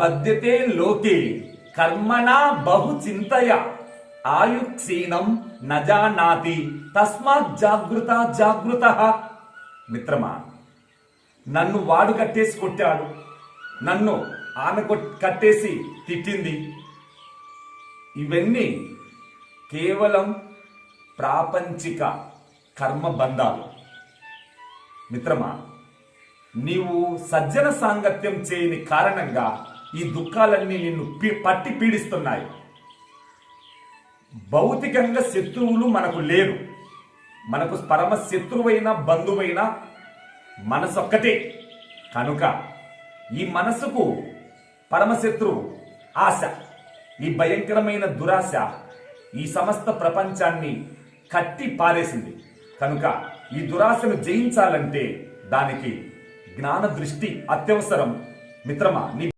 బధ్యతే లోకే కర్మణా బహు చింతయ ఆయుక్షీణం నజానాతి తస్మాత్ జాగృత జాగృత. మిత్రమా, నన్ను వాడు కట్టేసి కొట్టాడు, నన్ను ఆమె కట్టేసి తిట్టింది. ఇవన్నీ కేవలం ప్రాపంచిక కర్మబంధాలు. మిత్రమా, నీవు సజ్జన సాంగత్యం చేయని కారణంగా ఈ దుఃఖాలన్నీ నిన్ను పట్టి పీడిస్తున్నాయి. భౌతికంగా శత్రువులు మనకు లేరు. మనకు పరమ శత్రువైన బంధువైన మనసొక్కటే. కనుక ఈ మనసుకు పరమశత్రువు ఆశ, ఈ భయంకరమైన దురాశ ఈ సమస్త ప్రపంచాన్ని కట్టి పారేసింది. కనుక ఈ దురాశను జయించాలంటే దానికి జ్ఞాన దృష్టి అత్యవసరం. మిత్రమా, నీ